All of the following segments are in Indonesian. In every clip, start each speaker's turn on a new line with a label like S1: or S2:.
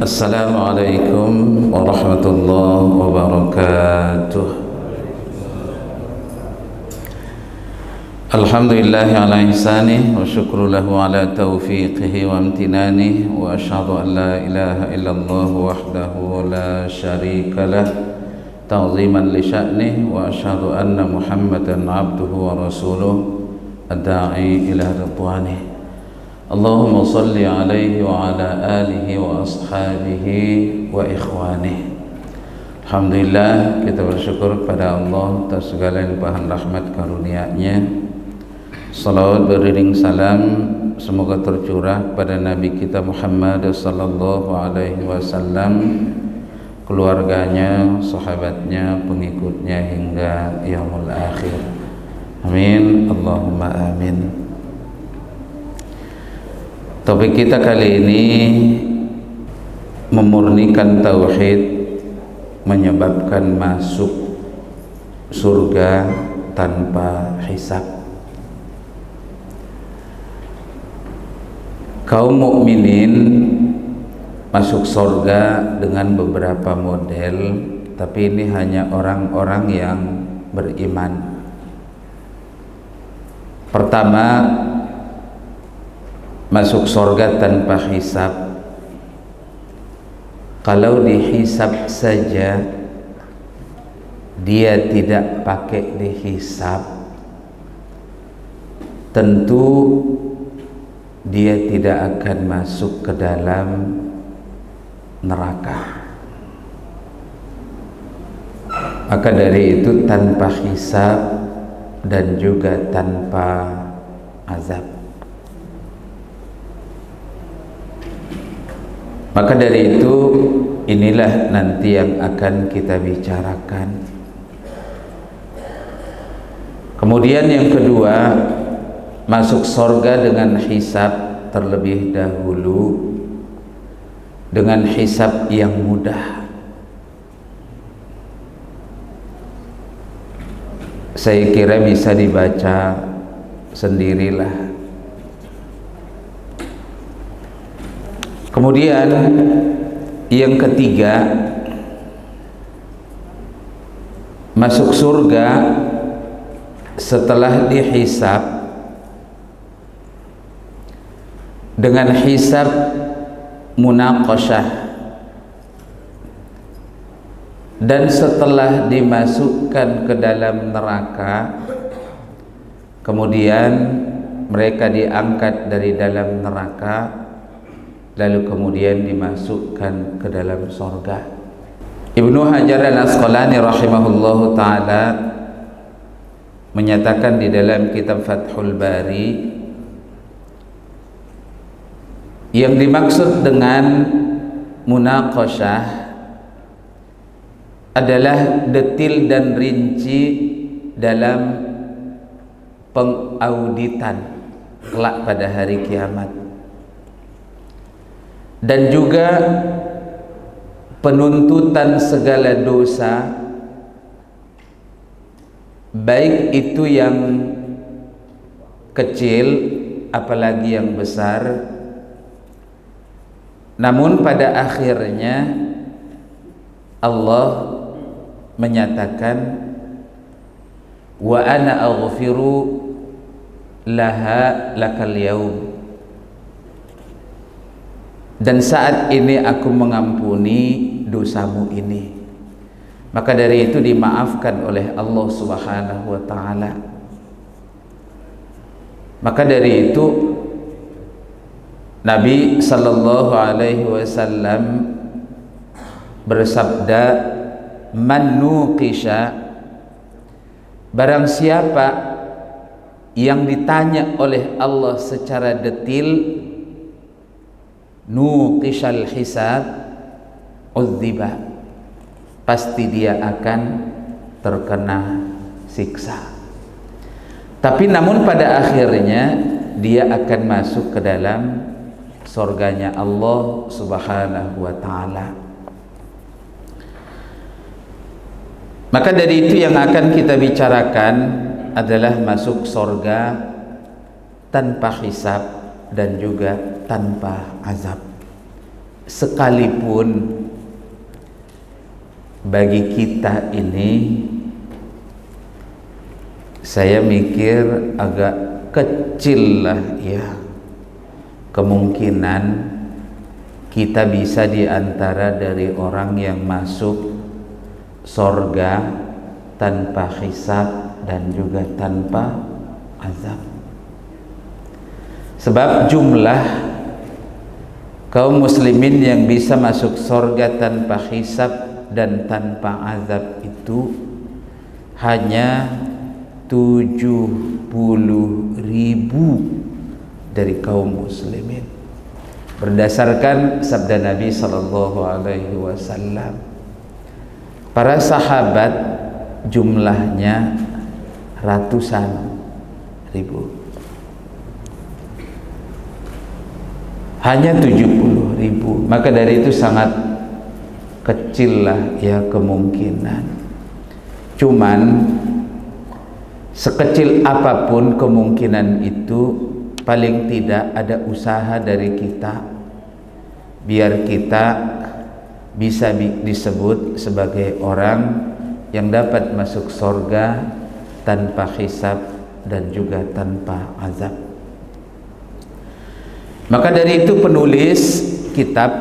S1: Assalamualaikum warahmatullahi wabarakatuh. Alhamdulillahi ala ihsanih wa syukru lahu ala taufiqihi wa amtinanih wa asyhadu an la ilaha illallah wahdahu la syarika lah ta'ziman li sya'nih wa asyhadu anna Muhammadan abduhu wa rasuluh ad-da'i ila ridwanih. Allahumma salli alaihi wa ala alihi wa ashabihi wa ikhwanih. Alhamdulillah, kita bersyukur kepada Allah atas segala limpahan rahmat karunia-Nya. Salawat beriring salam semoga tercurah pada Nabi kita Muhammad sallallahu alaihi wasallam, keluarganya, sahabatnya, pengikutnya hingga yaumul akhir. Amin, Allahumma amin. Topik kita kali ini memurnikan tauhid menyebabkan masuk surga tanpa hisab. Kaum mukminin masuk surga dengan beberapa model, tapi ini hanya orang-orang yang beriman. Pertama, masuk surga tanpa hisab. Kalau dihisab saja dia tidak pakai dihisab, tentu dia tidak akan masuk ke dalam neraka. Maka dari itu tanpa hisab dan juga tanpa azab. Maka dari itu inilah nanti yang akan kita bicarakan. Kemudian yang kedua, masuk surga dengan hisab terlebih dahulu, dengan hisab yang mudah. Saya kira bisa dibaca sendirilah. Kemudian yang ketiga, masuk surga setelah dihisab dengan hisab munaqasyah, dan setelah dimasukkan ke dalam neraka, kemudian mereka diangkat dari dalam neraka, lalu kemudian dimasukkan ke dalam surga. Ibnu Hajar al-Asqalani rahimahullahu ta'ala menyatakan di dalam kitab Fathul Bari, yang dimaksud dengan munaqasyah adalah detil dan rinci dalam pengauditan kelak pada hari kiamat, dan juga penuntutan segala dosa, baik itu yang kecil apalagi yang besar. Namun pada akhirnya Allah menyatakan, wa ana aghfiru laha lakal yaum, dan saat ini aku mengampuni dosamu ini. Maka dari itu dimaafkan oleh Allah Subhanahu wa ta'ala. Maka dari itu Nabi sallallahu alaihi wasallam bersabda, man nuqisha, barang siapa yang ditanya oleh Allah secara detil, nuqishal hisab udziba, pasti dia akan terkena siksa. Tapi namun pada akhirnya dia akan masuk ke dalam surganya Allah Subhanahu wa ta'ala. Maka dari itu yang akan kita bicarakan adalah masuk surga tanpa hisab dan juga tanpa azab. sekalipun bagi kita ini saya mikir agak kecil lah ya kemungkinan kita bisa diantara dari orang yang masuk sorga tanpa hisab dan juga tanpa azab. Sebab jumlah kaum muslimin yang bisa masuk sorga tanpa hisab dan tanpa azab itu hanya 70.000 dari kaum muslimin berdasarkan sabda Nabi sallallahu alaihi wasallam. Para sahabat jumlahnya ratusan ribu, hanya 70.000. Maka dari itu sangat kecil lah ya kemungkinan. Cuman sekecil apapun kemungkinan itu, paling tidak ada usaha dari kita biar kita bisa disebut sebagai orang yang dapat masuk surga tanpa hisab dan juga tanpa azab. Maka dari itu penulis kitab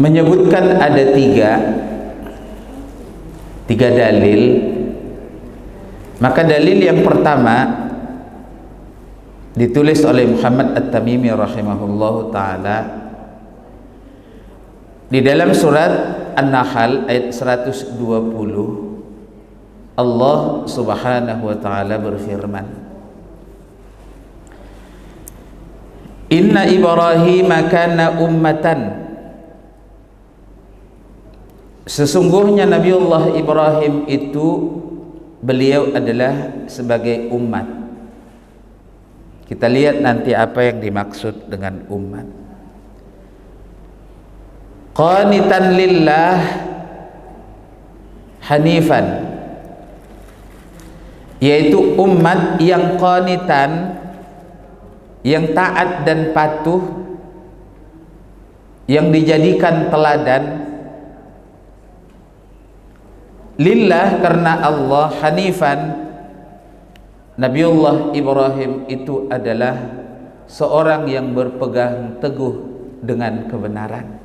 S1: menyebutkan ada tiga dalil. Maka dalil yang pertama ditulis oleh Muhammad At-Tamimi rahimahullahu ta'ala di dalam surat An-Nahl ayat 120. Allah subhanahu wa ta'ala berfirman, Inna Ibrahim kana ummatan, sesungguhnya Nabiullah Ibrahim itu beliau adalah sebagai umat. Kita lihat nanti apa yang dimaksud dengan umat. Qanitan lillah hanifan, yaitu umat yang qanitan, yang taat dan patuh, yang dijadikan teladan lillah karena Allah, hanifan. Nabiullah Ibrahim itu adalah seorang yang berpegang teguh dengan kebenaran.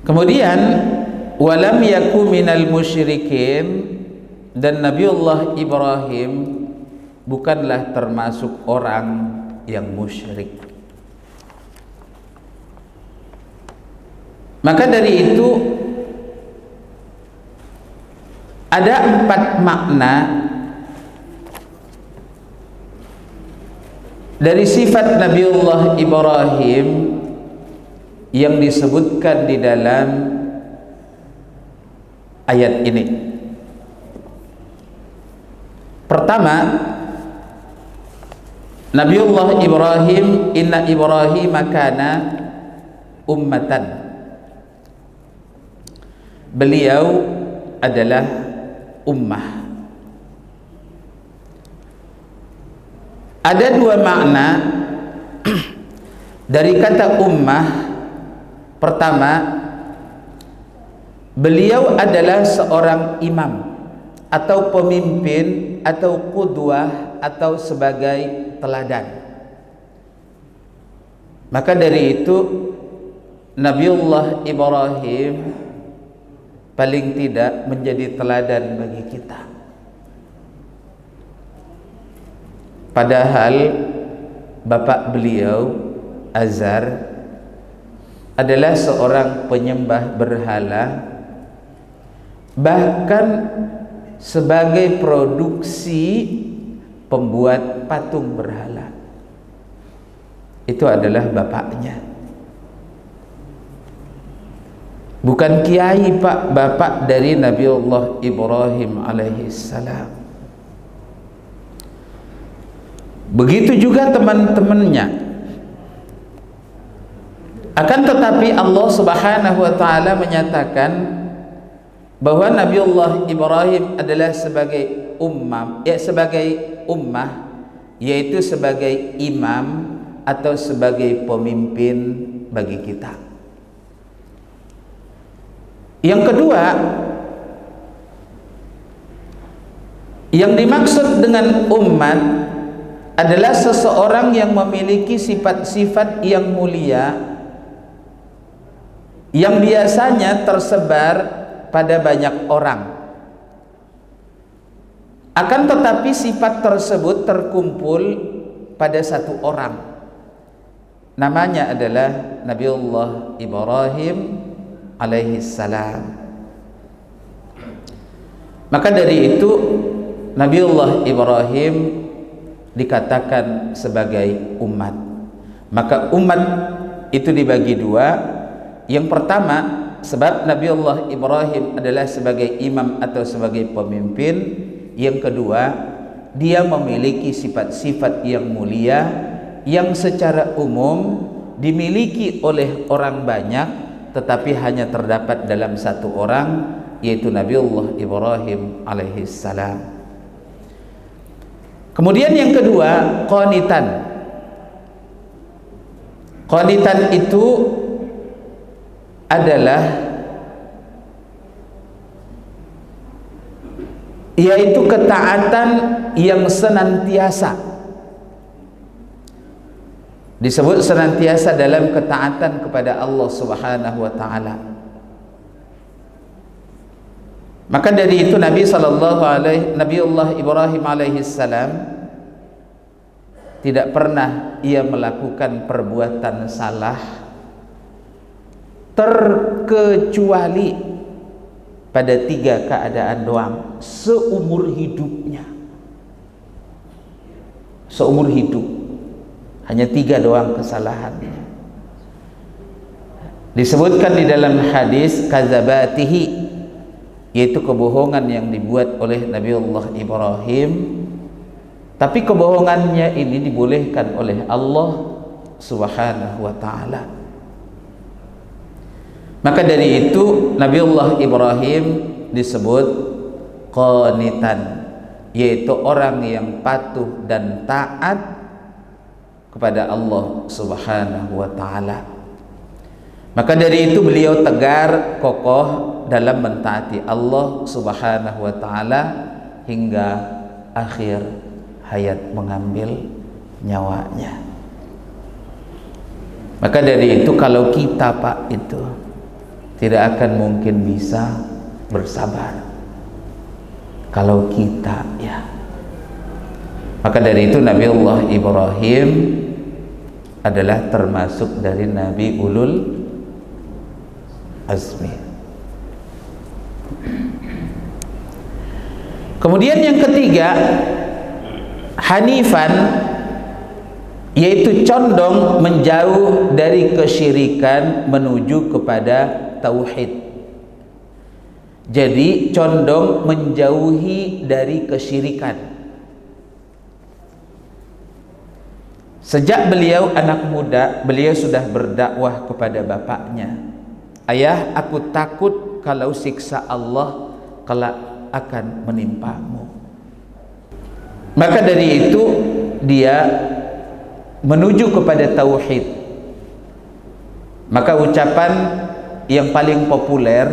S1: Kemudian walam yaku minal musyrikin, dan Nabiullah Ibrahim bukanlah termasuk orang yang musyrik. Maka dari itu ada 4 makna dari sifat Nabiullah Ibrahim yang disebutkan di dalam ayat ini. Pertama, Nabiullah Ibrahim, inna Ibrahim kana ummatan, beliau adalah ummah. Ada 2 makna dari kata ummah. Pertama, beliau adalah seorang imam atau pemimpin atau qudwah atau sebagai teladan. Maka dari itu Nabiullah Ibrahim paling tidak menjadi teladan bagi kita. Padahal bapak beliau Azar adalah seorang penyembah berhala, bahkan sebagai produksi pembuat patung berhala. Itu adalah bapaknya. Bukan kiai pak, bapak dari Nabiullah Ibrahim alaihissalam. Begitu juga teman-temannya. Akan tetapi Allah subhanahu wa ta'ala menyatakan bahwa Nabiullah Ibrahim adalah sebagai ummah, yaitu sebagai imam atau sebagai pemimpin bagi kita. Yang kedua, yang dimaksud dengan umat adalah seseorang yang memiliki sifat-sifat yang mulia yang biasanya tersebar pada banyak orang. Akan tetapi sifat tersebut terkumpul pada satu orang. Namanya adalah Nabiullah Ibrahim alaihi salam. Maka dari itu Nabiullah Ibrahim dikatakan sebagai umat. Maka umat itu dibagi dua. Yang pertama, sebab Nabiullah Ibrahim adalah sebagai imam atau sebagai pemimpin. Yang kedua, dia memiliki sifat-sifat yang mulia yang secara umum dimiliki oleh orang banyak, tetapi hanya terdapat dalam satu orang, yaitu Nabiullah Ibrahim alaihi salam. Kemudian yang kedua, qanitan. Qanitan itu adalah yaitu ketaatan yang senantiasa. Disebut senantiasa dalam ketaatan kepada Allah Subhanahu wa taala. Maka dari itu Nabiullah Ibrahim alaihi salam tidak pernah ia melakukan perbuatan salah terkecuali pada 3 keadaan doang seumur hidupnya. Seumur hidup hanya 3 doang kesalahannya. Disebutkan di dalam hadis kadzabatihi, yaitu kebohongan yang dibuat oleh Nabiullah Ibrahim, tapi kebohongannya ini dibolehkan oleh Allah Subhanahu wa taala. Maka dari itu Nabiullah Ibrahim disebut qanitan, yaitu orang yang patuh dan taat kepada Allah Subhanahu wa taala. Maka dari itu beliau tegar kokoh dalam mentaati Allah Subhanahu wa taala hingga akhir hayat mengambil nyawanya. Maka dari itu kalau kita Pak itu tidak akan mungkin bisa bersabar kalau kita ya. Maka dari itu Nabiullah Ibrahim adalah termasuk dari Nabi Ulul Azmi. Kemudian yang ketiga, Hanifan, yaitu condong menjauh dari kesyirikan menuju kepada tauhid. Jadi condong menjauhi dari kesyirikan. Sejak beliau anak muda, beliau sudah berdakwah kepada bapaknya. Ayah, aku takut kalau siksa Allah kelak akan menimpamu. Maka dari itu dia menuju kepada tauhid. Maka ucapan yang paling populer,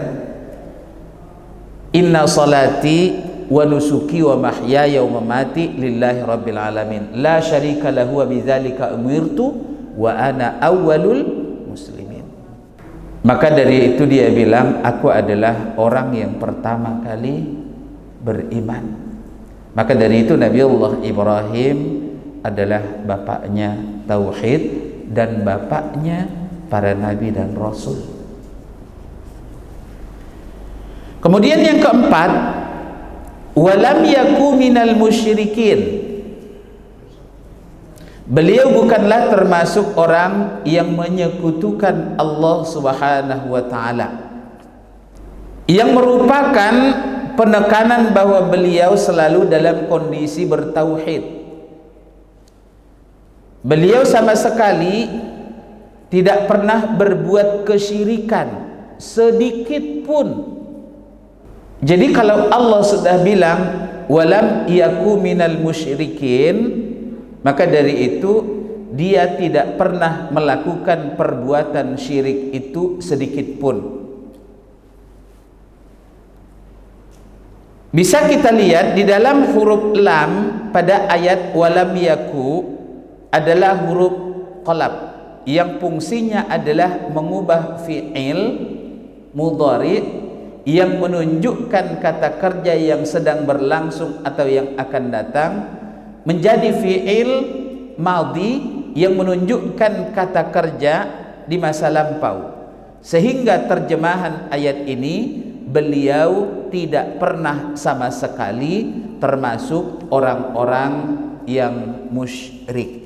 S1: inna salati wa nusuki wa mahyaya wa mamati lillahi rabbil alamin la syarika lahu wa bidzalika umirtu wa ana awwalul muslimin. Maka dari itu dia bilang, aku adalah orang yang pertama kali beriman. Maka dari itu Nabiullah Ibrahim adalah bapaknya tauhid dan bapaknya para nabi dan rasul. Kemudian yang keempat, walam yaku minal musyrikin. Beliau bukanlah termasuk orang yang menyekutukan Allah Subhanahu wa taala. Yang merupakan penekanan bahwa beliau selalu dalam kondisi bertauhid. Beliau sama sekali tidak pernah berbuat kesyirikan sedikit pun. Jadi kalau Allah sudah bilang walam yaku minal musyrikin, maka dari itu dia tidak pernah melakukan perbuatan syirik itu sedikit pun. Bisa kita lihat di dalam huruf lam pada ayat walam yaku adalah huruf qalab yang fungsinya adalah mengubah fi'il mudhari yang menunjukkan kata kerja yang sedang berlangsung atau yang akan datang menjadi fi'il madhi yang menunjukkan kata kerja di masa lampau, sehingga terjemahan ayat ini beliau tidak pernah sama sekali termasuk orang-orang yang musyrik.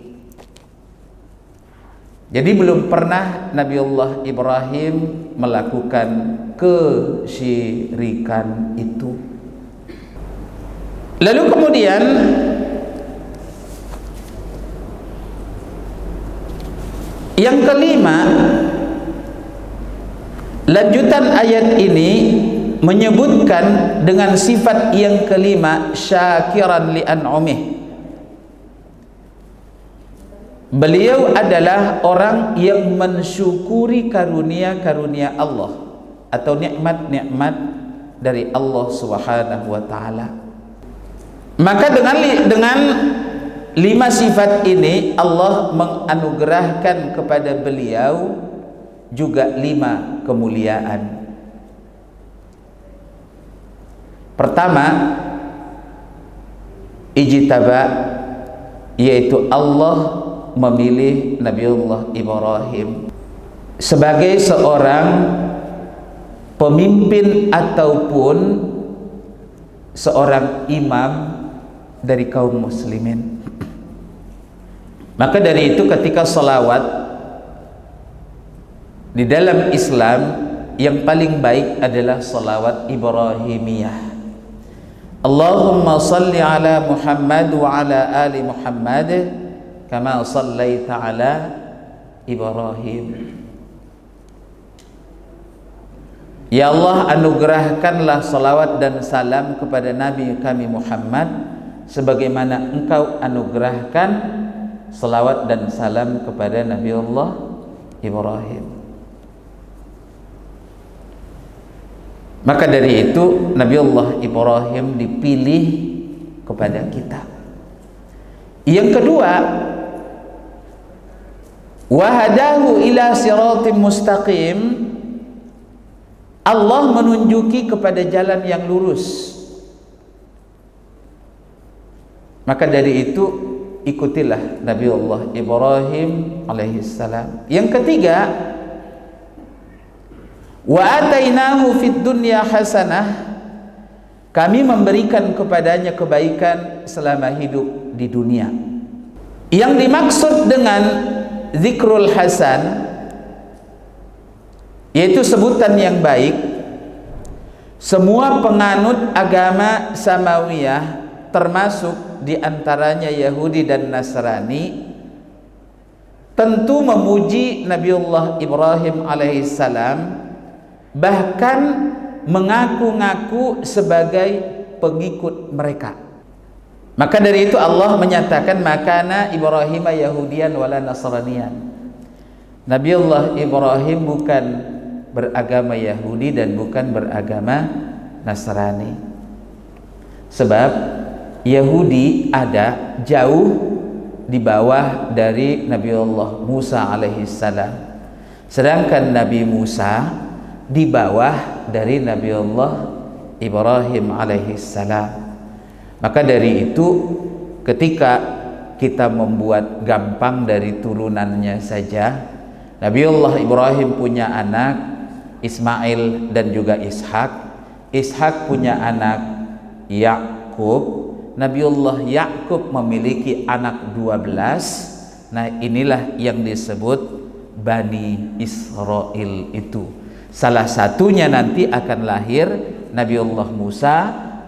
S1: Jadi belum pernah Nabiullah Ibrahim melakukan kesyirikan itu. Lalu kemudian yang kelima, lanjutan ayat ini menyebutkan dengan sifat yang kelima, syakiran li an'umih. Beliau adalah orang yang mensyukuri karunia-karunia Allah atau nikmat-nikmat dari Allah Subhanahu wa taala. Maka dengan lima sifat ini Allah menganugerahkan kepada beliau juga 5 kemuliaan. Pertama, ijtaba, yaitu Allah memilih Nabiullah Ibrahim sebagai seorang pemimpin ataupun seorang imam dari kaum muslimin. Maka dari itu ketika salawat di dalam Islam yang paling baik adalah salawat Ibrahimiyah. Allahumma salli ala Muhammad wa ala ali Muhammad kama sallaita ala Ibrahim. Ya Allah, anugerahkanlah salawat dan salam kepada Nabi kami Muhammad sebagaimana Engkau anugerahkan salawat dan salam kepada Nabiullah Ibrahim. Maka dari itu Nabiullah Ibrahim dipilih kepada kita. Yang kedua, wahadahu ila siratim mustaqim, Allah menunjuki kepada jalan yang lurus. Maka dari itu ikutilah Nabiullah Ibrahim alaihissalam. Yang ketiga, wa atainahu fid dunya hasanah, kami memberikan kepadanya kebaikan selama hidup di dunia. Yang dimaksud dengan zikrul hasan yaitu sebutan yang baik. Semua penganut agama samawiyah termasuk diantaranya Yahudi dan Nasrani tentu memuji Nabiullah Ibrahim alaihissalam, bahkan mengaku-ngaku sebagai pengikut mereka. Maka dari itu Allah menyatakan makana Ibrahim Yahudian wala Nasranian. Nabiullah Ibrahim bukan beragama Yahudi dan bukan beragama Nasrani. Sebab Yahudi ada jauh di bawah dari Nabiullah Musa alaihissalam, sedangkan Nabi Musa di bawah dari Nabiullah Ibrahim alaihissalam. Maka dari itu ketika kita membuat gampang dari turunannya saja, Nabiullah Ibrahim punya anak Ismail dan juga Ishak. Ishak punya anak Yakub. Nabiullah Yakub memiliki anak 12. Nah, inilah yang disebut Bani Israel itu. Salah satunya nanti akan lahir Nabiullah Musa,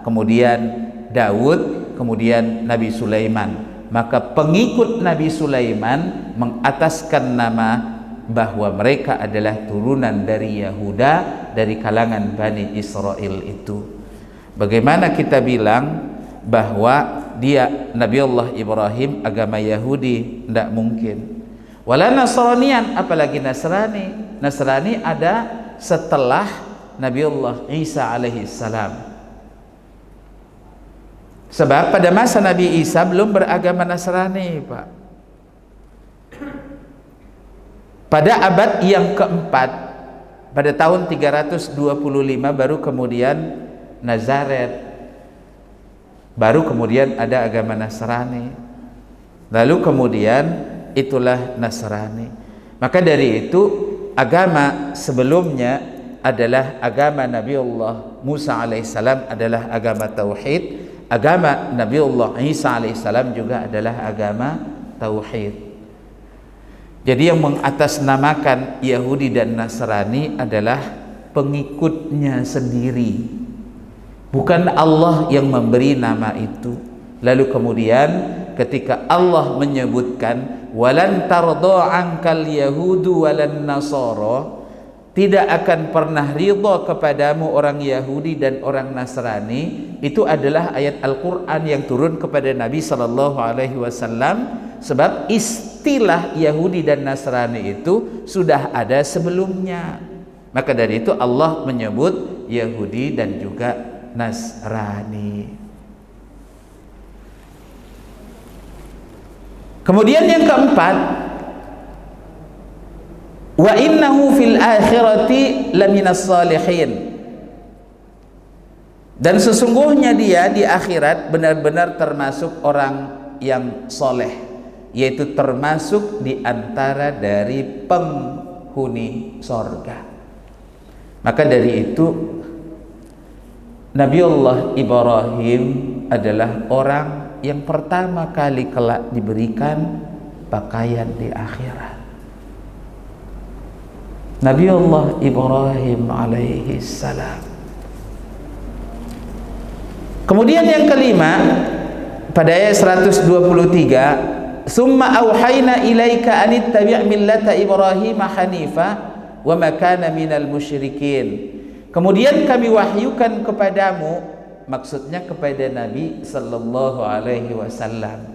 S1: kemudian Daud, kemudian Nabi Sulaiman. Maka pengikut Nabi Sulaiman mengataskan nama bahwa mereka adalah turunan dari Yahuda, dari kalangan Bani Israel itu. Bagaimana kita bilang bahwa dia Nabiullah Ibrahim agama Yahudi, tidak mungkin. Wala Nasranian, apalagi Nasrani. Nasrani ada setelah Nabiullah Isa alaihi salam. Sebab pada masa Nabi Isa belum beragama Nasrani, Pak. Pada abad yang keempat, pada tahun 325 baru kemudian Nazaret, baru kemudian ada agama Nasrani, lalu kemudian itulah Nasrani. Maka dari itu agama sebelumnya adalah agama Nabiullah Musa alaihissalam adalah agama tauhid, agama Nabiullah Isa alaihissalam juga adalah agama tauhid. Jadi yang mengatasnamakan Yahudi dan Nasrani adalah pengikutnya sendiri, bukan Allah yang memberi nama itu. Lalu kemudian ketika Allah menyebutkan walan tardha ankal yahudu walan nasara, tidak akan pernah ridha kepadamu orang Yahudi dan orang Nasrani, itu adalah ayat Al-Qur'an yang turun kepada Nabi sallallahu alaihi wasallam. Sebab istilah Yahudi dan Nasrani itu sudah ada sebelumnya. Maka dari itu Allah menyebut Yahudi dan juga Nasrani. Kemudian yang keempat, wa innahu fil akhirati laminas salihin, dan sesungguhnya dia di akhirat benar-benar termasuk orang yang soleh, yaitu termasuk di antara dari penghuni sorga. Maka dari itu Nabiullah Ibrahim adalah orang yang pertama kali kelak diberikan pakaian di akhirat. Nabiullah Ibrahim alaihi salam. Kemudian yang kelima, pada ayat 123, summa auhayna ilaika anittabi' millata Ibrahim hanifa wa ma kana minal musyrikin. Kemudian kami wahyukan kepadamu, maksudnya kepada Nabi sallallahu alaihi wasallam.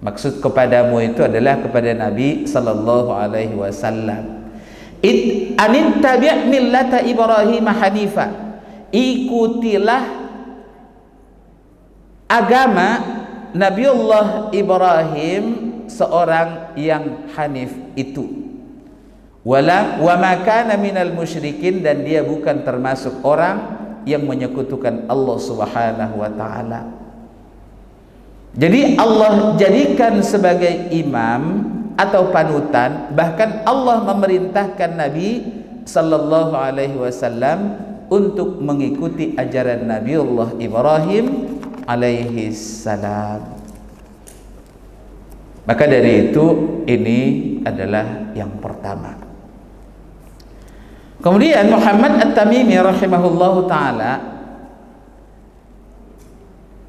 S1: Maksud kepadamu itu adalah kepada Nabi sallallahu alaihi wasallam. Anittabi' millata Ibrahim hanifa, ikutilah agama Nabiullah Ibrahim, seorang yang hanif itu. Wa ma kana minal musyrikin, dan dia bukan termasuk orang yang menyekutukan Allah Subhanahu wa taala. Jadi Allah jadikan sebagai imam atau panutan, bahkan Allah memerintahkan Nabi sallallahu alaihi wasallam untuk mengikuti ajaran Nabiullah Ibrahim alaihi salam. Maka dari itu ini adalah yang pertama. Kemudian Muhammad At-Tamimi rahimahullahu ta'ala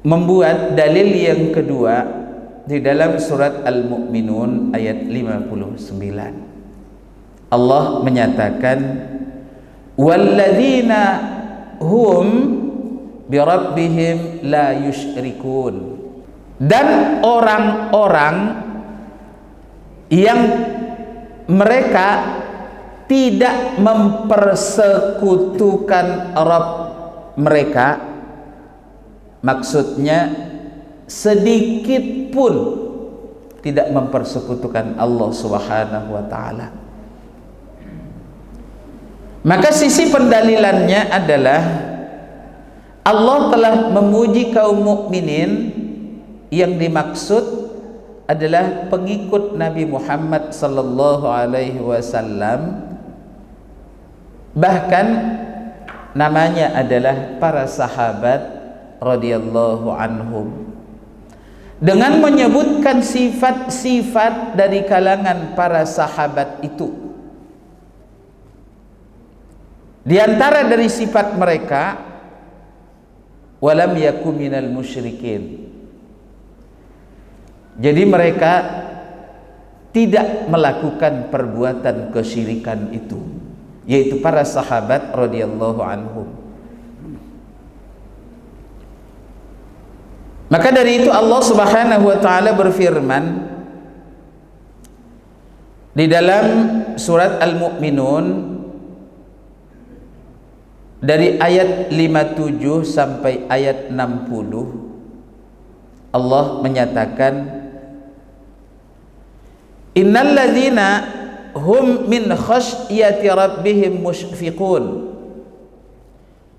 S1: membuat dalil yang kedua di dalam surat Al-Mu'minun ayat 59. Allah menyatakan walladzina hum birabbihim la yusyrikun, dan orang-orang yang mereka tidak mempersekutukan Rabb mereka, maksudnya sedikit pun tidak mempersekutukan Allah Subhanahu wa taala. Maka sisi pendalilannya adalah Allah telah memuji kaum mukminin, yang dimaksud adalah pengikut Nabi Muhammad sallallahu alaihi wasallam, bahkan namanya adalah para sahabat radhiyallahu anhum, dengan menyebutkan sifat-sifat dari kalangan para sahabat itu. Di antara dari sifat mereka, walam yakum minal musyrikin, jadi mereka tidak melakukan perbuatan kesyirikan itu, yaitu para sahabat radhiyallahu anhum. Maka dari itu Allah Subhanahu wa taala berfirman di dalam surat Al-Mu'minun dari ayat 57 sampai ayat 60, Allah menyatakan, innal ladzina hum min khasyati rabbihim musyfiqun.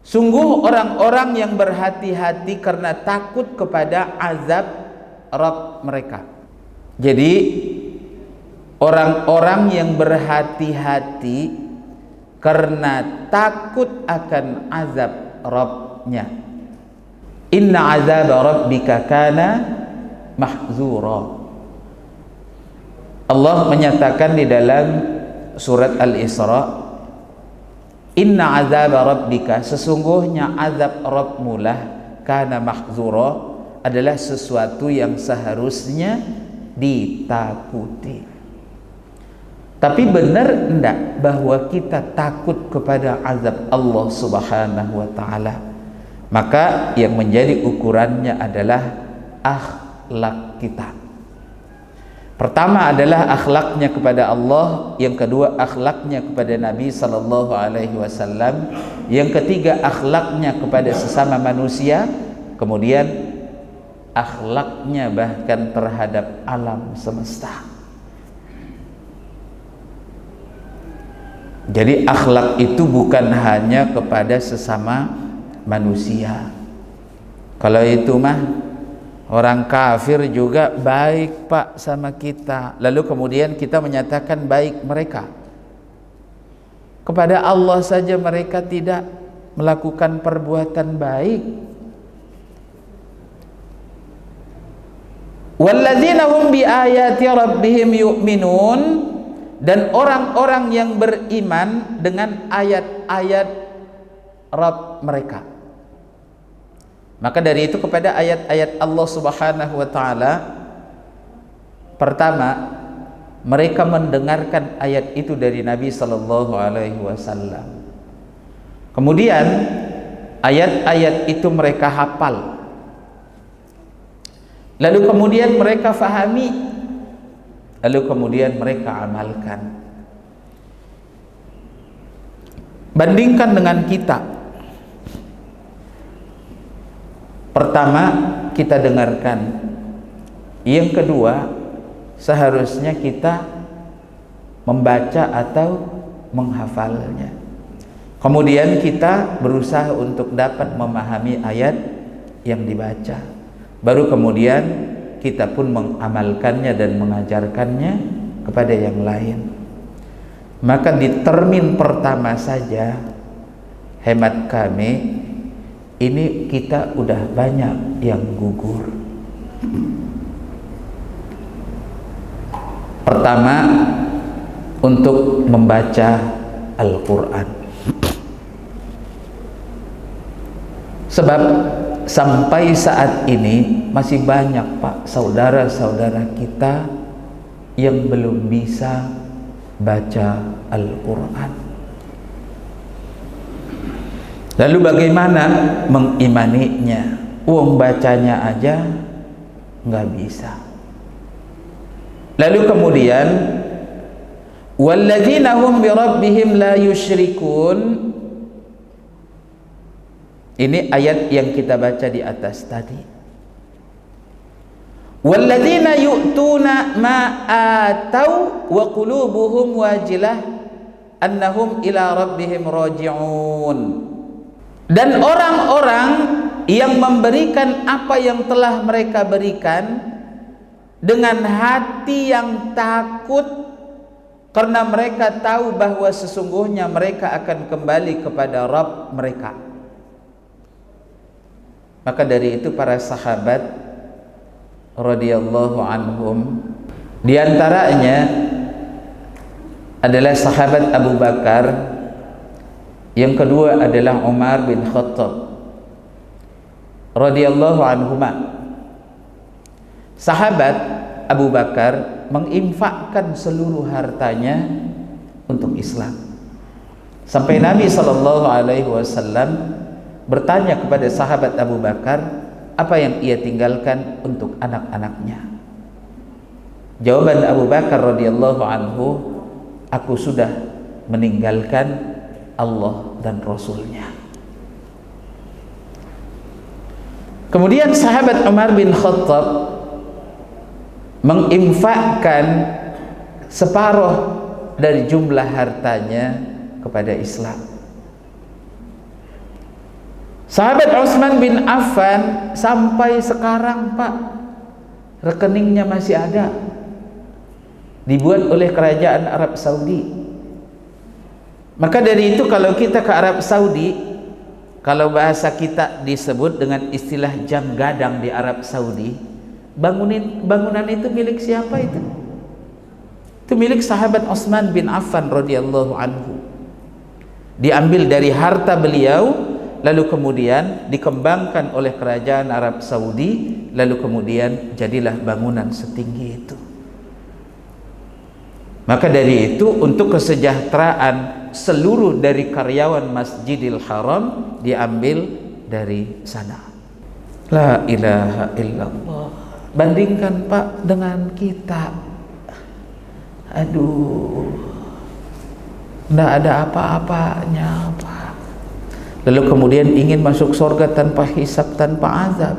S1: Sungguh orang-orang yang berhati-hati karena takut kepada azab Rabb mereka. Jadi orang-orang yang berhati-hati karena takut akan azab Rabb-nya. Inna azab rabbika kana mahzura. Allah menyatakan di dalam surat Al-Isra, inna azab rabbika, sesungguhnya azab Rabbmu lah, kana mahzura, adalah sesuatu yang seharusnya ditakuti. Tapi benar enggak bahwa kita takut kepada azab Allah Subhanahu wa taala? Maka yang menjadi ukurannya adalah akhlak kita. Pertama adalah akhlaknya kepada Allah, yang kedua akhlaknya kepada Nabi sallallahu alaihi wasallam, yang ketiga akhlaknya kepada sesama manusia, kemudian akhlaknya bahkan terhadap alam semesta. Jadi akhlak itu bukan hanya kepada sesama manusia. Kalau itu mah orang kafir juga baik Pak sama kita, lalu kemudian kita menyatakan baik mereka. Kepada Allah saja mereka tidak melakukan perbuatan baik. Walladzina hum bi ayati rabbihim yu'minun, dan orang-orang yang beriman dengan ayat-ayat Rabb mereka. Maka dari itu kepada ayat-ayat Allah Subhanahu wa taala, pertama mereka mendengarkan ayat itu dari Nabi sallallahu alaihi wasallam. Kemudian ayat-ayat itu mereka hafal. Lalu kemudian mereka fahami. Lalu kemudian mereka amalkan. Bandingkan dengan kita. Pertama, kita dengarkan. Yang kedua, seharusnya kita membaca atau menghafalnya. Kemudian kita berusaha untuk dapat memahami ayat yang dibaca. Baru kemudian kita pun mengamalkannya dan mengajarkannya kepada yang lain. Maka di termin pertama saja, hemat kami, ini kita udah banyak yang gugur. Pertama, untuk membaca Al-Quran. Sebab sampai saat ini masih banyak Pak saudara-saudara kita yang belum bisa baca Al-Quran. Lalu bagaimana mengimaninya? Uang bacanya aja nggak bisa. Lalu kemudian walladzina hum bi rabbihim la yusyrikun. Ini ayat yang kita baca di atas tadi. Walladzina yu'tuna ma atau wa qulubuhum wajilah annahum ila rabbihim raji'un. Dan orang-orang yang memberikan apa yang telah mereka berikan dengan hati yang takut, karena mereka tahu bahwa sesungguhnya mereka akan kembali kepada Rabb mereka. Maka dari itu para sahabat radhiyallahu anhum, di antaranya adalah sahabat Abu Bakar, yang kedua adalah Umar bin Khattab radhiyallahu anhuma. Sahabat Abu Bakar menginfakkan seluruh hartanya untuk Islam. Sampai Nabi sallallahu alaihi wasallam bertanya kepada sahabat Abu Bakar, apa yang ia tinggalkan untuk anak-anaknya? Jawaban Abu Bakar radhiyallahu anhu, aku sudah meninggalkan Allah dan Rasulnya. Kemudian sahabat Umar bin Khattab menginfakkan separuh dari jumlah hartanya kepada Islam. Sahabat Utsman bin Affan sampai sekarang, Pak, rekeningnya masih ada, dibuat oleh kerajaan Arab Saudi. Maka dari itu kalau kita ke Arab Saudi, kalau bahasa kita disebut dengan istilah jam gadang di Arab Saudi, bangunan itu milik siapa itu? Itu milik sahabat Utsman bin Affan radhiyallahu anhu. Diambil dari harta beliau, lalu kemudian dikembangkan oleh kerajaan Arab Saudi, lalu kemudian jadilah bangunan setinggi itu. Maka dari itu, untuk kesejahteraan seluruh dari karyawan Masjidil Haram diambil dari sana. La ilaha illallah. Bandingkan, Pak, dengan kita, aduh, tidak ada apa-apanya, Pak. Lalu kemudian ingin masuk surga tanpa hisab, tanpa azab.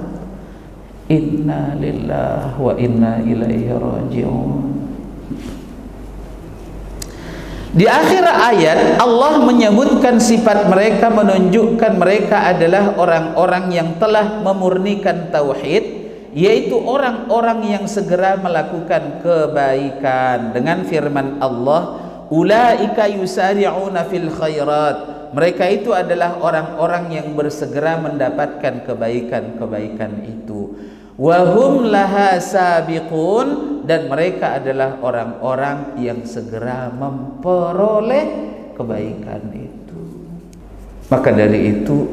S1: Inna lillahi wa inna ilaihi raji'un. Di akhir ayat Allah menyebutkan sifat mereka, menunjukkan mereka adalah orang-orang yang telah memurnikan tauhid, yaitu orang-orang yang segera melakukan kebaikan. Dengan firman Allah, ulaika yusari'una fil khairat, mereka itu adalah orang-orang yang bersegera mendapatkan kebaikan-kebaikan itu. Wahum laha sabiqun, dan mereka adalah orang-orang yang segera memperoleh kebaikan itu. Maka dari itu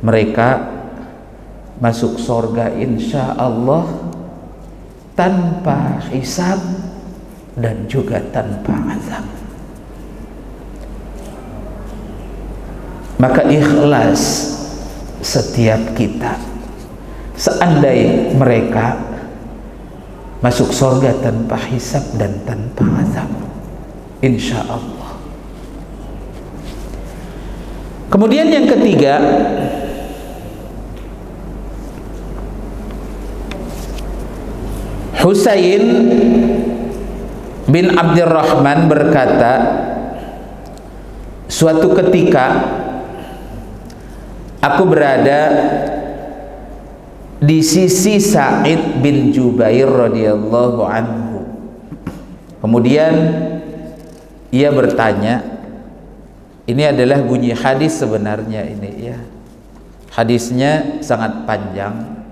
S1: mereka masuk surga insya Allah tanpa hisab dan juga tanpa azab. Maka ikhlas setiap kita. Seandainya mereka masuk surga tanpa hisab dan tanpa azab, insya Allah. Kemudian yang ketiga, Husain bin Abdurrahman berkata, suatu ketika aku berada di sisi Sa'id bin Jubair radhiyallahu anhu. Kemudian ia bertanya, ini adalah bunyi hadis sebenarnya ini ya. Hadisnya sangat panjang,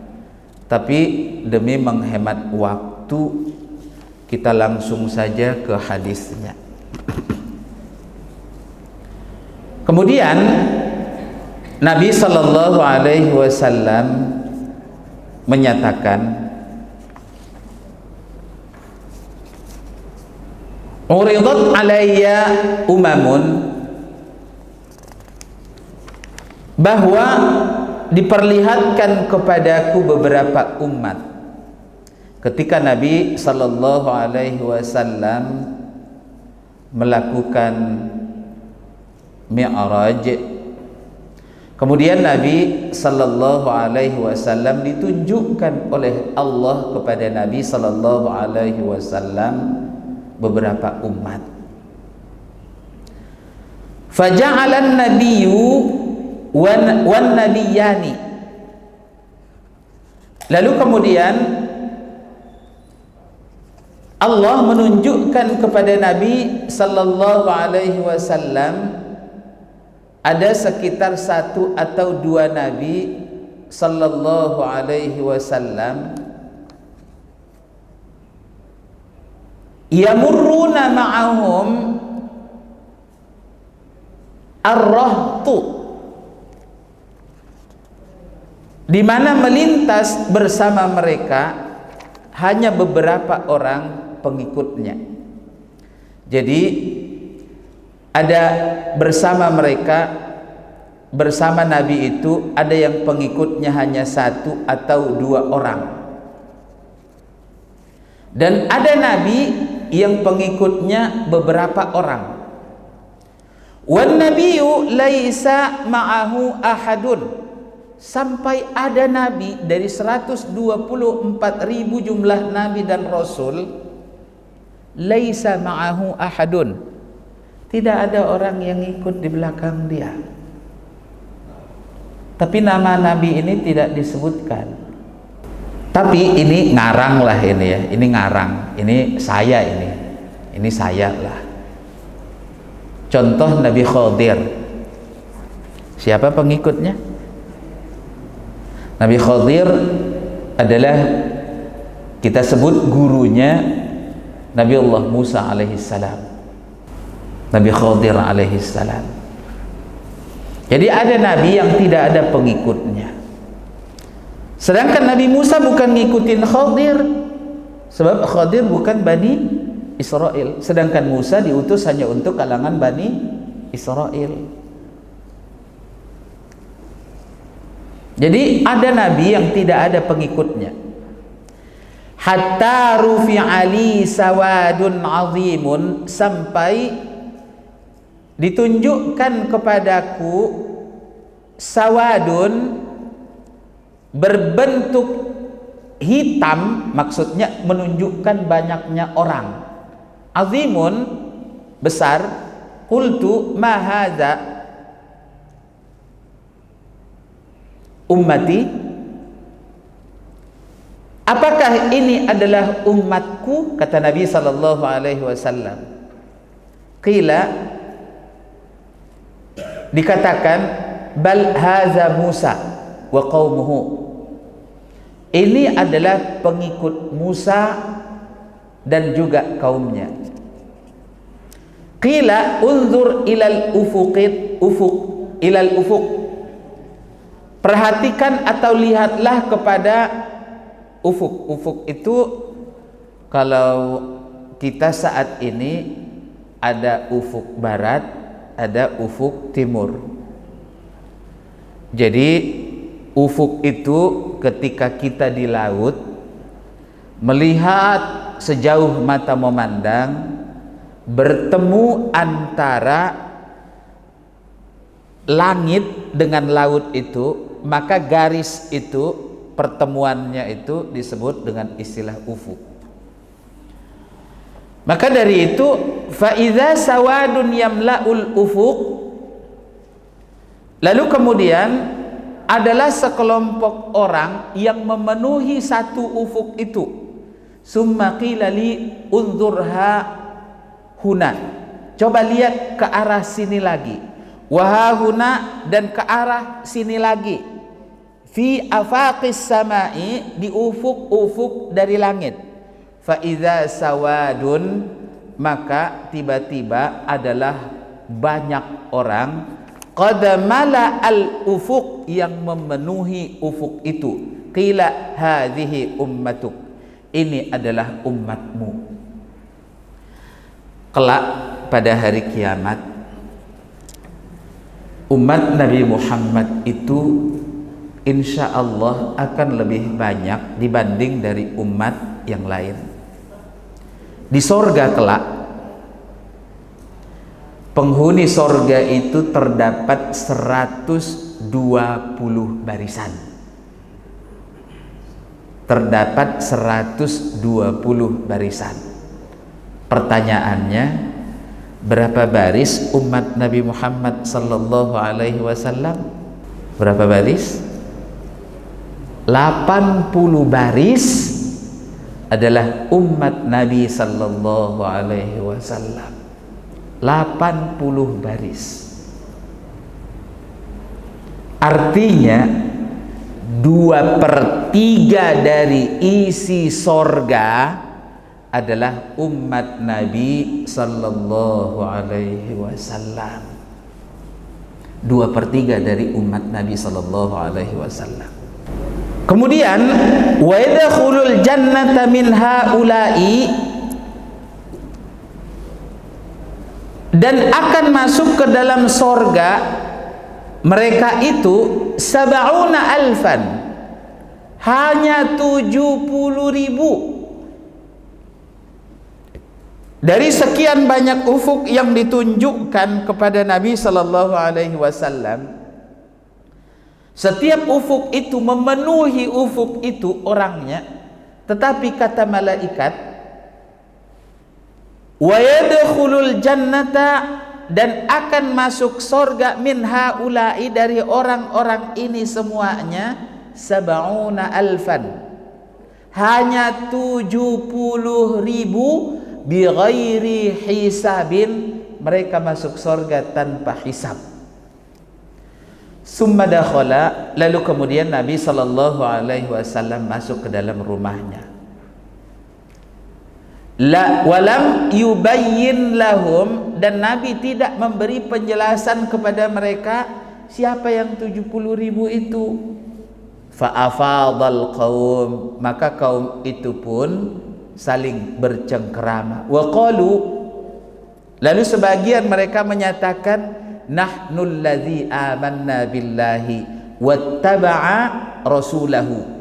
S1: tapi demi menghemat waktu kita langsung saja ke hadisnya. Kemudian Nabi sallallahu alaihi wasallam menyatakan, uridat alayya umamun, bahwa diperlihatkan kepadaku beberapa umat. Ketika Nabi sallallahu alaihi wasallam melakukan Mi'raj, kemudian Nabi sallallahu alaihi wasallam ditunjukkan oleh Allah kepada Nabi sallallahu alaihi wasallam beberapa umat. Faja'alan nabiyyu wan nabiyani. Lalu kemudian Allah menunjukkan kepada Nabi sallallahu alaihi wasallam ada sekitar 1 atau 2 nabi sallallahu alaihi wasallam yamurruna ma'ahum ar-rahtu, di mana melintas bersama mereka hanya beberapa orang pengikutnya. Jadi ada bersama mereka bersama Nabi itu ada yang pengikutnya hanya 1 atau 2 orang, dan ada Nabi yang pengikutnya beberapa orang. Wan nabiyyu laisa ma'ahu ahadun, sampai ada Nabi dari 124.000 jumlah Nabi dan Rasul, laisa ma'ahu ahadun, tidak ada orang yang ikut di belakang dia. Tapi nama Nabi ini tidak disebutkan. Tapi ini ngarang lah ini ya, ini ngarang, ini saya ini saya lah. Contoh Nabi Khadir, siapa pengikutnya? Nabi Khadir adalah kita sebut gurunya Nabi Allah Musa alaihissalam, Nabi Khadir alaihissalam. Jadi ada Nabi yang tidak ada pengikutnya. Sedangkan Nabi Musa bukan ngikutin Khadir, sebab Khadir bukan Bani Israel, sedangkan Musa diutus hanya untuk kalangan Bani Israel. Jadi ada Nabi yang tidak ada pengikutnya. Hatta rufi'ali sawadun azimun, sampai ditunjukkan kepadaku sawadun berbentuk hitam, maksudnya menunjukkan banyaknya orang. Azimun, besar. Qultu ma hadza ummati, apakah ini adalah umatku? Kata Nabi sallallahu alaihi wasallam. Qila, dikatakan, bal haza Musa wa qaumuhu, ini adalah pengikut Musa dan juga kaumnya. Qila unzur ilal ufuq, perhatikan atau lihatlah kepada ufuk. Ufuk itu kalau kita saat ini ada ufuk barat, ada ufuk timur. Jadi ufuk itu ketika kita di laut melihat sejauh mata memandang, bertemu antara langit dengan laut itu, maka garis itu, pertemuannya itu disebut dengan istilah ufuk. Maka dari itu, fa'idha sawadun yamla'ul ufuk, lalu kemudian adalah sekelompok orang yang memenuhi satu ufuk itu. Summa qila li unzurha huna, coba lihat ke arah sini lagi. Wahahuna, dan ke arah sini lagi. Fi afaqis samai, di ufuk-ufuk dari langit. Fa idza sawadun, maka tiba-tiba adalah banyak orang qad mala al ufuk, yang memenuhi ufuk itu. Qila hadhihi ummatuk, ini adalah umatmu. Kelak pada hari kiamat, umat Nabi Muhammad itu insya Allah akan lebih banyak dibanding dari umat yang lain. Di sorga kelak, penghuni sorga itu terdapat 120 barisan. Terdapat 120 barisan. Pertanyaannya, berapa baris umat Nabi Muhammad sallallahu alaihi wasallam? Berapa baris? 80 baris adalah umat Nabi sallallahu alaihi wasallam. 80 baris. Artinya 2/3 dari isi sorga adalah umat Nabi sallallahu alaihi wasallam. 2/3 dari umat Nabi sallallahu alaihi wasallam. Kemudian wa yadkhulul jannata min haula'i, dan akan masuk ke dalam sorga mereka itu sab'una alfan, hanya 70.000 dari sekian banyak ufuk yang ditunjukkan kepada Nabi sallallahu alaihi wasallam. Setiap ufuk itu memenuhi ufuk itu orangnya, tetapi kata malaikat, wa yadkhulul jannata, dan akan masuk surga min haula'i, dari orang-orang ini semuanya, sab'una alfan, hanya 70.000 bighairi hisabin, mereka masuk surga tanpa hisab. Summa dakhala, lalu kemudian Nabi sallallahu alaihi wasallam masuk ke dalam rumahnya. Walam yubayyin lahum, dan Nabi tidak memberi penjelasan kepada mereka siapa yang 70.000 itu. Fa'afadhal qaum, maka kaum itu pun saling bercengkerama. Wa qalu, lalu sebagian mereka menyatakan, nahnul ladzi amanna billahi wattaba'a rasulahu.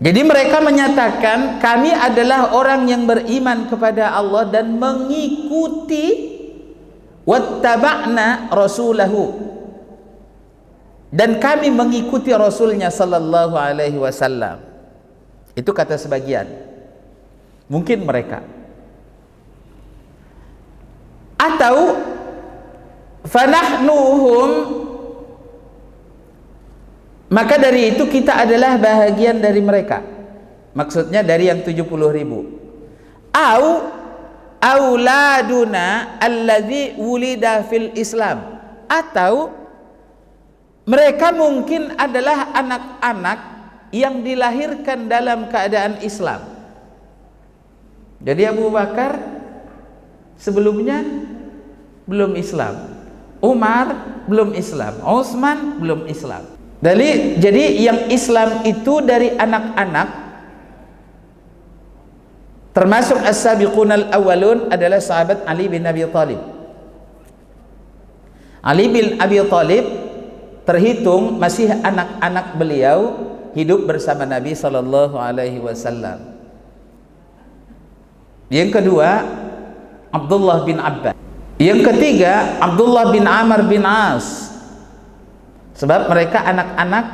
S1: Jadi mereka menyatakan, kami adalah orang yang beriman kepada Allah dan mengikuti wattaba'na rasulahu, dan kami mengikuti Rasulnya sallallahu alaihi wasallam. Itu kata sebagian, mungkin mereka. Atau fanahnuhum, maka dari itu kita adalah bahagian dari mereka, maksudnya dari yang 70.000. Au auladuna alladzi wulida fil Islam, atau mereka mungkin adalah anak-anak yang dilahirkan dalam keadaan Islam. Jadi Abu Bakar sebelumnya belum Islam, Umar belum Islam, Utsman belum Islam. Jadi yang Islam itu dari anak-anak, termasuk as-sabiqunal awwalun adalah sahabat Ali bin Abi Thalib. Ali bin Abi Thalib terhitung masih anak-anak beliau hidup bersama Nabi sallallahu alaihi wasallam. Yang kedua, Abdullah bin Abbas. Yang ketiga, Abdullah bin Amr bin As. Sebab mereka anak-anak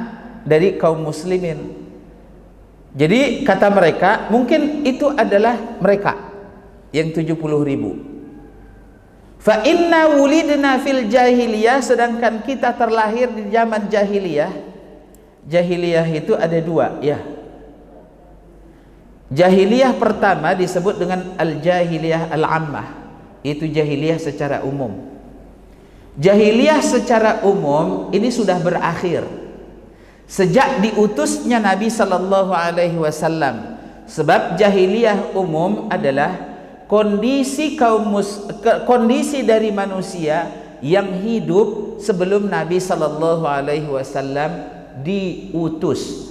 S1: dari kaum muslimin. Jadi kata mereka, mungkin itu adalah mereka yang 70.000. Fa inna wulidna fil jahiliyah, sedangkan kita terlahir di zaman jahiliyah. Jahiliyah itu ada dua, ya. Jahiliyah pertama disebut dengan al-jahiliyah al-ammah, itu jahiliyah secara umum. Jahiliyah secara umum ini sudah berakhir sejak diutusnya Nabi sallallahu alaihi wasallam. Sebab jahiliyah umum adalah kondisi dari manusia yang hidup sebelum Nabi sallallahu alaihi wasallam diutus.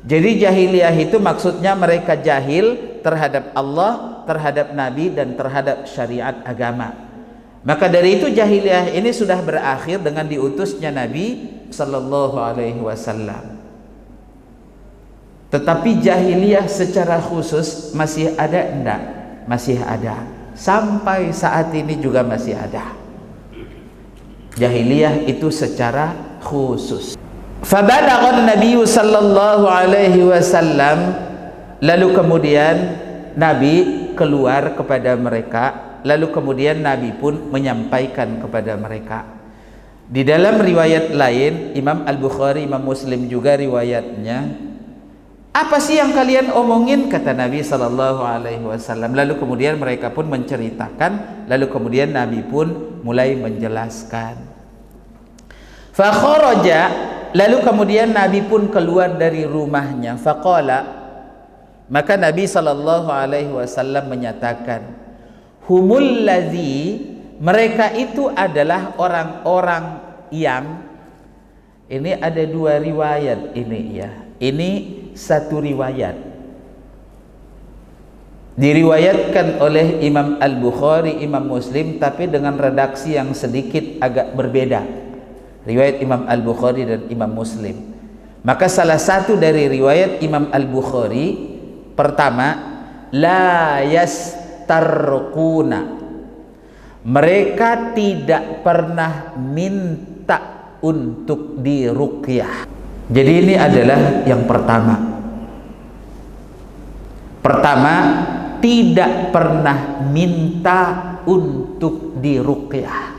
S1: Jadi jahiliyah itu maksudnya mereka jahil terhadap Allah, terhadap Nabi, dan terhadap syariat agama. Maka dari itu jahiliyah ini sudah berakhir dengan diutusnya Nabi sallallahu alaihi wasallam. Tetapi jahiliyah secara khusus masih ada enggak? Masih ada. Sampai saat ini juga masih ada. Jahiliyah itu secara khusus. Fabalaghan Nabi sallallahu alaihi wasallam, lalu kemudian Nabi keluar kepada mereka, lalu kemudian Nabi pun menyampaikan kepada mereka. Di dalam riwayat lain, Imam Al-Bukhari, Imam Muslim juga riwayatnya, apa sih yang kalian omongin, kata Nabi sallallahu alaihi wasallam. Lalu kemudian mereka pun menceritakan, lalu kemudian Nabi pun mulai menjelaskan. Fa kharaja, lalu kemudian Nabi pun keluar dari rumahnya. Faqala, maka Nabi sallallahu alaihi wasallam menyatakan, humul ladzi, mereka itu adalah orang-orang yang, ini ada dua riwayat ini ya. Ini satu riwayat. Diriwayatkan oleh Imam Al-Bukhari, Imam Muslim, tapi dengan redaksi yang sedikit agak berbeda. Riwayat Imam Al-Bukhari dan Imam Muslim. Maka salah satu dari riwayat Imam Al-Bukhari, pertama, la yastarquna, mereka tidak pernah minta untuk diruqyah. Jadi ini adalah yang pertama. Pertama, tidak pernah minta untuk diruqyah.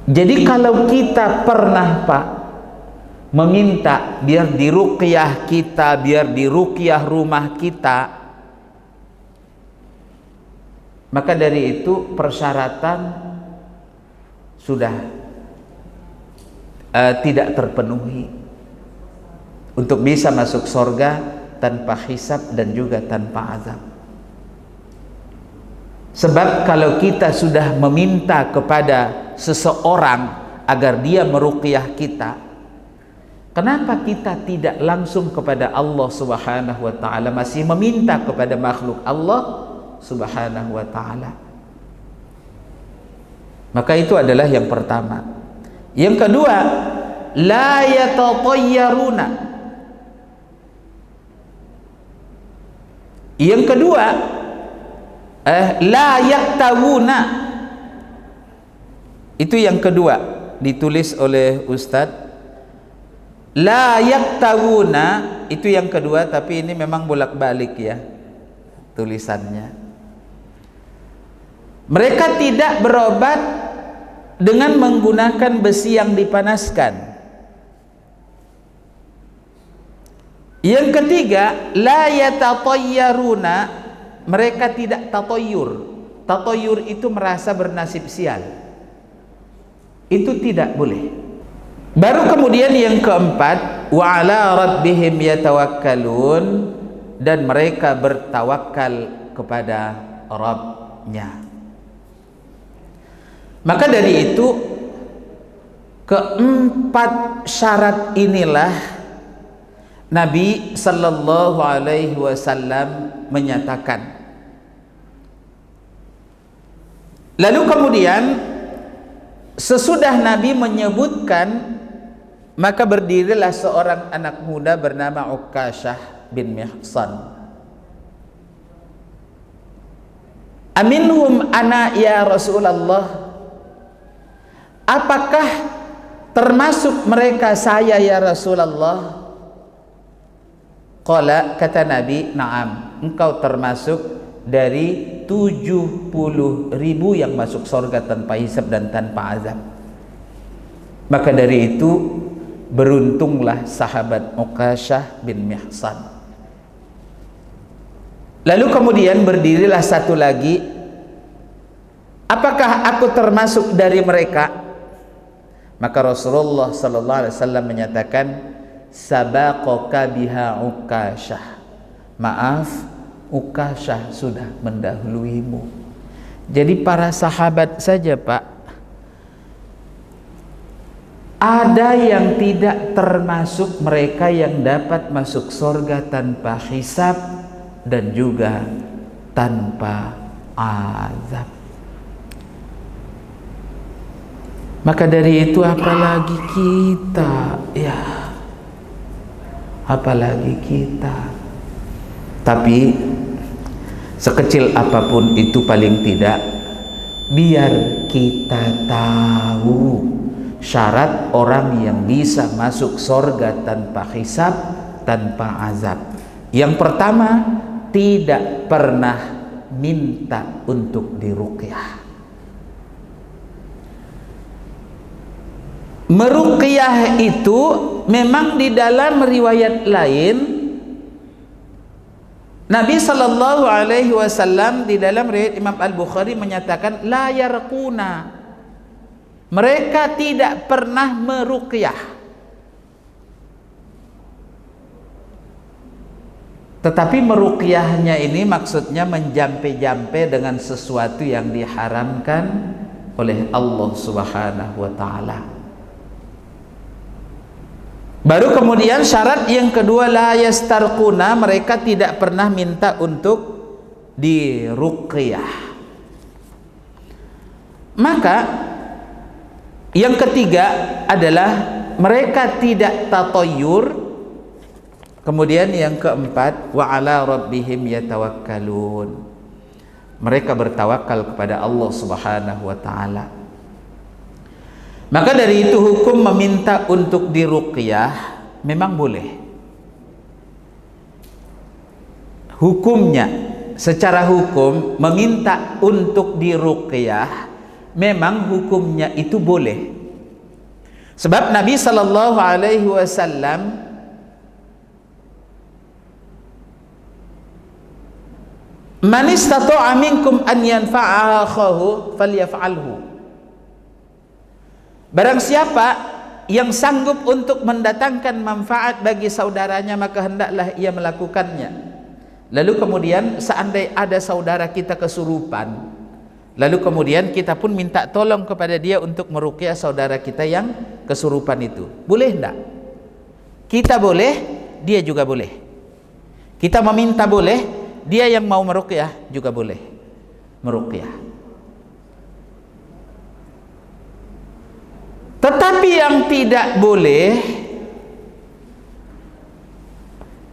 S1: Jadi kalau kita pernah, Pak, meminta biar diruqyah kita, biar diruqyah rumah kita, maka dari itu persyaratan sudah tidak terpenuhi untuk bisa masuk surga tanpa hisab dan juga tanpa azab. Sebab kalau kita sudah meminta kepada seseorang agar dia meruqyah kita, kenapa kita tidak langsung kepada Allah Subhanahu wa taala, masih meminta kepada makhluk Allah Subhanahu wa taala? Maka itu adalah yang pertama. Yang kedua, la yatatayyaruna. Yang kedua, la yaktawuna. Itu yang kedua, ditulis oleh Ustadz. La yaktawuna itu yang kedua, tapi ini memang bolak-balik ya tulisannya. Mereka tidak berobat dengan menggunakan besi yang dipanaskan. Yang ketiga, la yatatayyaruna, mereka tidak tatoyur. Tatoyur itu merasa bernasib sial. Itu tidak boleh. Baru kemudian yang keempat, wa ala rabbihim yatawakkalun, dan mereka bertawakal kepada Rabb-nya. Maka dari itu, keempat syarat inilah Nabi sallallahu alaihi wasallam menyatakan. Lalu kemudian sesudah Nabi menyebutkan, maka berdirilah seorang anak muda bernama Uqashah bin Mihsan. Aminhum ana ya Rasulullah, apakah termasuk mereka saya ya Rasulullah? Qala, kata Nabi, na'am, engkau termasuk dari 70.000 yang masuk surga tanpa hisab dan tanpa azab. Maka dari itu beruntunglah sahabat Uqashah bin Mihsan. Lalu kemudian berdirilah satu lagi, apakah aku termasuk dari mereka? Maka Rasulullah sallallahu alaihi wasallam menyatakan, sabaqaka biha Uqashah, maaf, Uqashah sudah mendahuluimu. Jadi para sahabat saja, Pak, ada yang tidak termasuk mereka yang dapat masuk surga tanpa hisab dan juga tanpa azab. Maka dari itu apalagi kita, ya, apalagi kita. Tapi sekecil apapun itu, paling tidak biar kita tahu syarat orang yang bisa masuk surga tanpa hisab, tanpa azab. Yang pertama, tidak pernah minta untuk diruqyah. Meruqyah itu memang di dalam riwayat lain Nabi sallallahu alaihi wasallam, di dalam riwayat Imam Al-Bukhari menyatakan la yarquna, mereka tidak pernah meruqyah. Tetapi meruqyahnya ini maksudnya menjampe-jampe dengan sesuatu yang diharamkan oleh Allah Subhanahu wa taala. Baru kemudian syarat yang kedua, la yastarquna, mereka tidak pernah minta untuk diruqyah. Maka yang ketiga adalah mereka tidak tatayyur. Kemudian yang keempat, wa ala rabbihim yatawakkalun, mereka bertawakal kepada Allah Subhanahu wa taala. Maka dari itu hukum meminta untuk diruqyah memang boleh. Hukumnya, secara hukum meminta untuk diruqyah memang hukumnya itu boleh. Sebab Nabi sallallahu alaihi wasallam man istata'a minkum an yanfa'a akhahu falyaf'alhu. Barang siapa yang sanggup untuk mendatangkan manfaat bagi saudaranya, maka hendaklah ia melakukannya. Lalu kemudian seandainya ada saudara kita kesurupan, lalu kemudian kita pun minta tolong kepada dia untuk meruqyah saudara kita yang kesurupan itu, boleh enggak? Kita boleh, dia juga boleh. Kita meminta boleh, dia yang mau meruqyah juga boleh meruqyah. Tetapi yang tidak boleh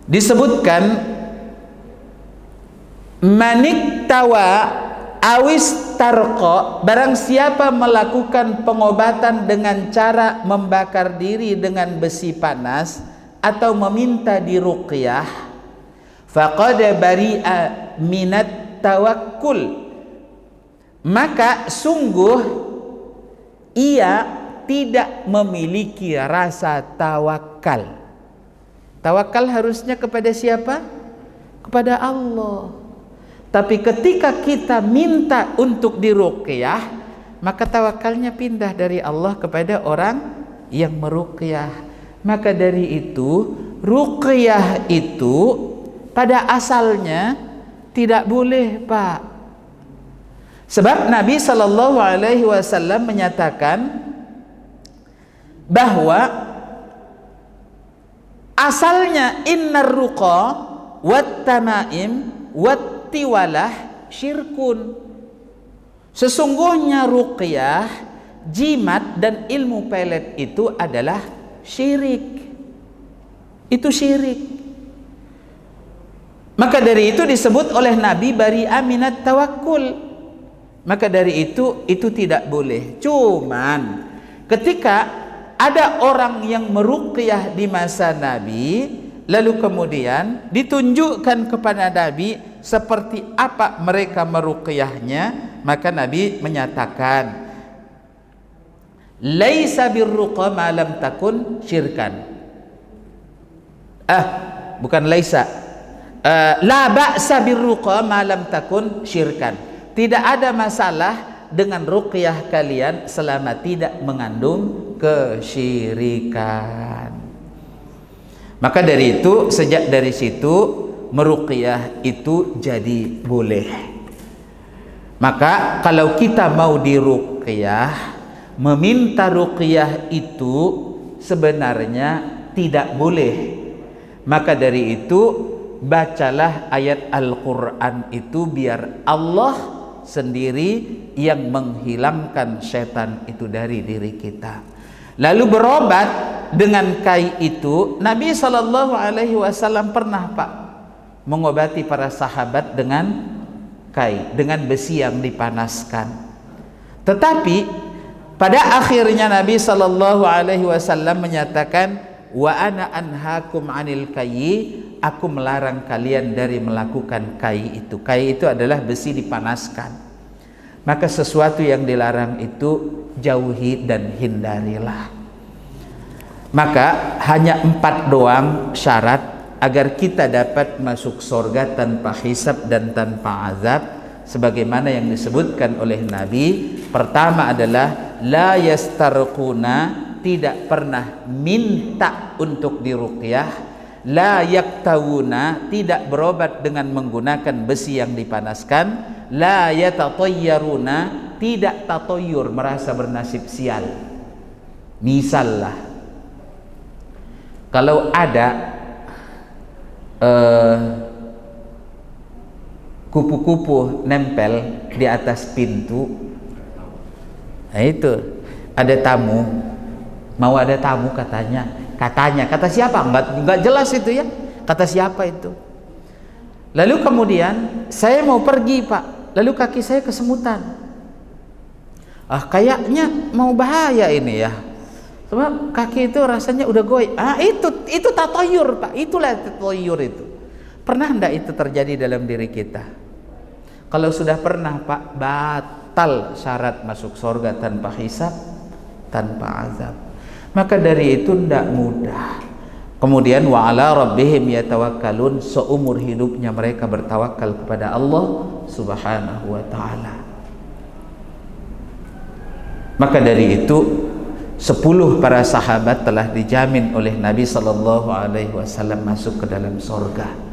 S1: disebutkan maniktawa awis tarqa, barang siapa melakukan pengobatan dengan cara membakar diri dengan besi panas atau meminta diruqyah, faqad bari'a minat tawakkul, maka sungguh ia tidak memiliki rasa tawakal. Tawakal harusnya kepada siapa? Kepada Allah. Tapi ketika kita minta untuk diruqyah, maka tawakalnya pindah dari Allah kepada orang yang meruqyah. Maka dari itu, ruqyah itu pada asalnya tidak boleh, Pak. Sebab Nabi sallallahu alaihi wasallam menyatakan bahwa asalnya innar ruqa wat tamaim wat tiwalah syirkun. Sesungguhnya ruqyah, jimat dan ilmu pelet itu adalah syirik. Itu syirik. Maka dari itu disebut oleh Nabi bari'a minat tawakkul. Maka dari itu tidak boleh. Cuman ketika ada orang yang meruqyah di masa Nabi, lalu kemudian ditunjukkan kepada Nabi seperti apa mereka meruqyahnya, maka Nabi menyatakan laisa birruqa ma lam takun syirkan. Bukan laisa. La ba'sa birruqa ma lam takun syirkan. Tidak ada masalah dengan ruqyah kalian selama tidak mengandung kesyirikan. Maka dari itu, sejak dari situ meruqyah itu jadi boleh. Maka kalau kita mau diruqyah, meminta ruqyah itu sebenarnya tidak boleh. Maka dari itu bacalah ayat Al-Quran itu biar Allah sendiri yang menghilangkan setan itu dari diri kita. Lalu berobat dengan kai itu. Nabi sallallahu alaihi wasallam pernah, Pak, mengobati para sahabat dengan kai, dengan besi yang dipanaskan. Tetapi pada akhirnya Nabi sallallahu alaihi wasallam menyatakan, wa ana anhaakum 'anil kayyi, aku melarang kalian dari melakukan kai itu. Kai itu adalah besi dipanaskan. Maka sesuatu yang dilarang itu jauhi dan hindarilah. Maka hanya 4 doang syarat agar kita dapat masuk surga tanpa hisab dan tanpa azab, sebagaimana yang disebutkan oleh Nabi. Pertama adalah la yastarquna, tidak pernah minta untuk diruqyah. La yaktawuna, tidak berobat dengan menggunakan besi yang dipanaskan. La yatatayyaruna, tidak tatoyur, merasa bernasib sial. Misallah, Kalau ada kupu-kupu nempel di atas pintu, nah itu ada tamu, mau ada tamu kata siapa, nggak jelas itu ya, kata siapa itu. Lalu kemudian saya mau pergi Pak, lalu kaki saya kesemutan, kayaknya mau bahaya ini ya, sebab kaki itu rasanya udah goy. Itu tatoyur Pak, itulah tatoyur itu. Pernah enggak itu terjadi dalam diri kita? Kalau sudah pernah Pak, batal syarat masuk surga tanpa hisab, tanpa azab. Maka dari itu tidak mudah. Kemudian wa ala rabbihim yatawakkalun, seumur hidupnya mereka bertawakal kepada Allah Subhanahu wa taala. Maka dari itu 10 para sahabat telah dijamin oleh Nabi sallallahu alaihi wasallam masuk ke dalam surga.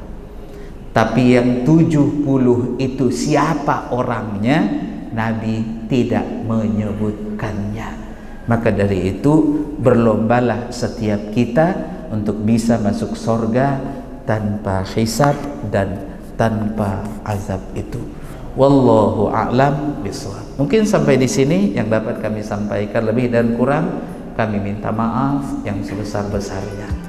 S1: Tapi yang 70 itu siapa orangnya? Nabi tidak menyebutkannya. Maka dari itu berlombalah setiap kita untuk bisa masuk surga tanpa hisab dan tanpa azab itu. Wallahu a'lam bishawab. Mungkin sampai di sini yang dapat kami sampaikan, lebih dan kurang kami minta maaf yang sebesar-besarnya.